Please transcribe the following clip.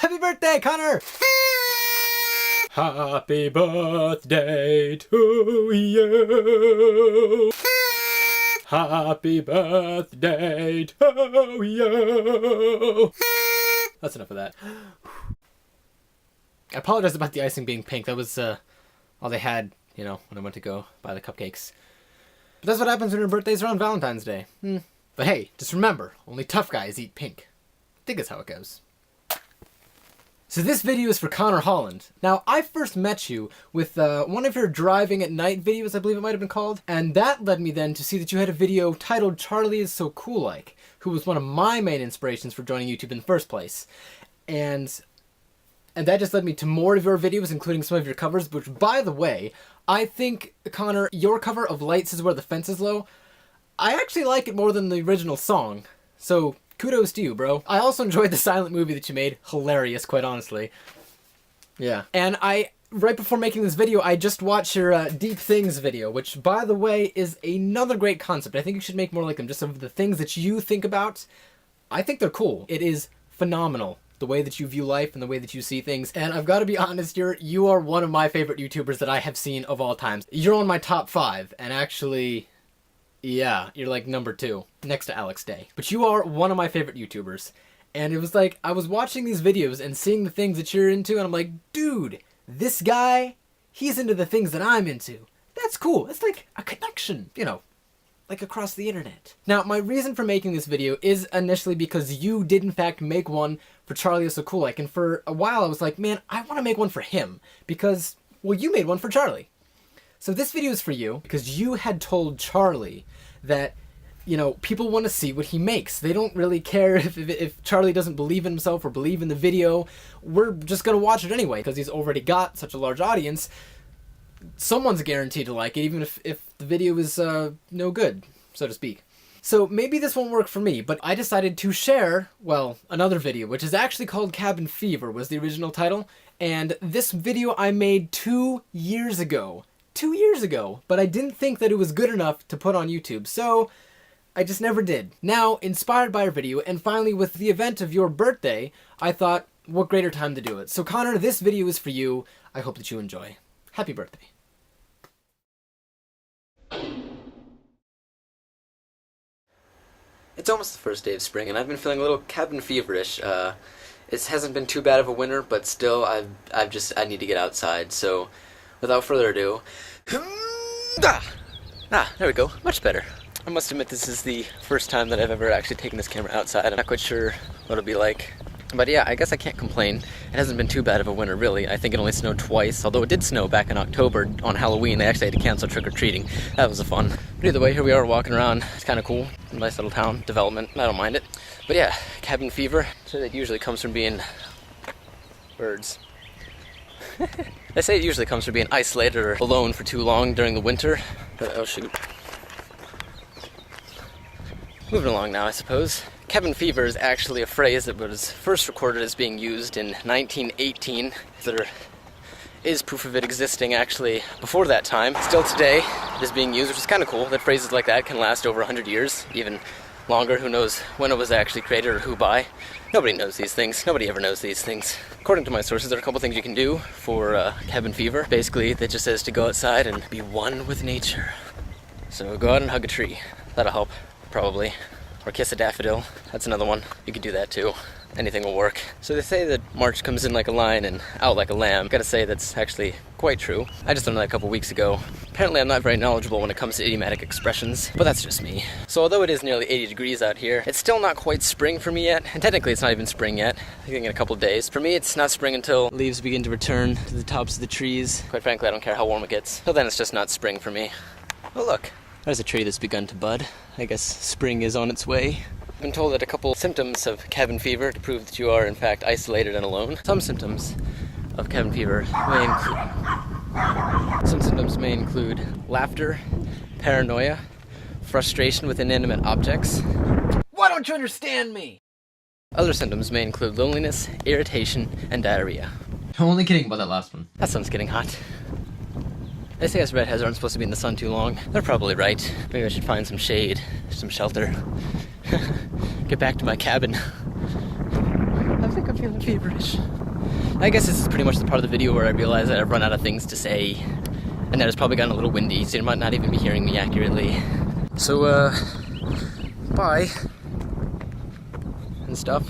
Happy birthday, Connor! Happy birthday to you! Happy birthday to you! That's enough of that. I apologize about the icing being pink. That was all they had, you know, when I went to go buy the cupcakes. But that's what happens when your birthday's around Valentine's Day. But hey, just remember, only tough guys eat pink. I think that's how it goes. So this video is for Connor Holland. Now, I first met you with one of your driving at night videos, I believe it might have been called, and that led me then to see that you had a video titled Charlie is So Cool Like, who was one of my main inspirations for joining YouTube in the first place. And that just led me to more of your videos, including some of your covers, which, by the way, I think, Connor, your cover of Lights is Where the Fence is Low, I actually like it more than the original song. So, kudos to you, bro. I also enjoyed the silent movie that you made. Hilarious, quite honestly. Yeah. And right before making this video, I just watched your Deep Things video, which, by the way, is another great concept. I think you should make more like them. Just some of the things that you think about. I think they're cool. It is phenomenal, the way that you view life and the way that you see things. And I've got to be honest here, you are one of my favorite YouTubers that I have seen of all time. You're on my top 5, and actually, yeah, you're like number 2, next to Alex Day. But you are one of my favorite YouTubers. And it was like, I was watching these videos and seeing the things that you're into, and I'm like, dude, this guy, he's into the things that I'm into. That's cool. It's like a connection, you know, like across the internet. Now, my reason for making this video is initially because you did in fact make one for Charlie is So Cool Like, and for a while I was like, man, I want to make one for him because, well, you made one for Charlie. So this video is for you because you had told Charlie that, you know, people want to see what he makes. They don't really care if Charlie doesn't believe in himself or believe in the video. We're just going to watch it anyway because he's already got such a large audience. Someone's guaranteed to like it, even if the video is no good, so to speak. So maybe this won't work for me, but I decided to share, well, another video, which is actually called Cabin Fever, was the original title. And this video I made 2 years ago. 2 years ago, but I didn't think that it was good enough to put on YouTube, so I just never did. Now, inspired by our video, and finally with the event of your birthday, I thought, what greater time to do it. So Connor, this video is for you. I hope that you enjoy. Happy birthday. It's almost the first day of spring, and I've been feeling a little cabin feverish. It hasn't been too bad of a winter, but still, I need to get outside. So, without further ado, there we go, much better. I must admit, this is the first time that I've ever actually taken this camera outside. I'm not quite sure what it'll be like. But yeah, I guess I can't complain. It hasn't been too bad of a winter, really. I think it only snowed twice, although it did snow back in October on Halloween. They actually had to cancel trick-or-treating. That was fun. But either way, here we are walking around. It's kind of cool. Nice little town development. I don't mind it. But yeah, cabin fever. So it usually comes from being birds. They say it usually comes from being isolated or alone for too long during the winter. But, oh shoot. Moving along now, I suppose. Cabin fever is actually a phrase that was first recorded as being used in 1918. There is proof of it existing actually before that time. Still today, it is being used, which is kind of cool that phrases like that can last over 100 years, even longer. Who knows when it was actually created or who by. Nobody knows these things. Nobody ever knows these things. According to my sources, there are a couple things you can do for cabin fever. Basically, that just says to go outside and be one with nature. So go out and hug a tree. That'll help, probably. Or kiss a daffodil. That's another one. You could do that too. Anything will work. So they say that March comes in like a lion and out like a lamb. Gotta say that's actually quite true. I just learned that a couple weeks ago. Apparently I'm not very knowledgeable when it comes to idiomatic expressions, but that's just me. So although it is nearly 80 degrees out here, it's still not quite spring for me yet. And technically it's not even spring yet. I think in a couple of days. For me it's not spring until leaves begin to return to the tops of the trees. Quite frankly I don't care how warm it gets. Till then it's just not spring for me. Oh look. There's a tree that's begun to bud. I guess spring is on its way. I've been told that a couple symptoms of cabin fever to prove that you are in fact isolated and alone. Some symptoms of cabin fever may include laughter, paranoia, frustration with inanimate objects. Why don't you understand me? Other symptoms may include loneliness, irritation, and diarrhea. I'm only kidding about that last one. That sun's getting hot. They say us redheads aren't supposed to be in the sun too long. They're probably right. Maybe I should find some shade, some shelter. Get back to my cabin. I think I'm feeling feverish. I guess this is pretty much the part of the video where I realize that I've run out of things to say, and that it's probably gotten a little windy, so you might not even be hearing me accurately. So, bye. And stuff.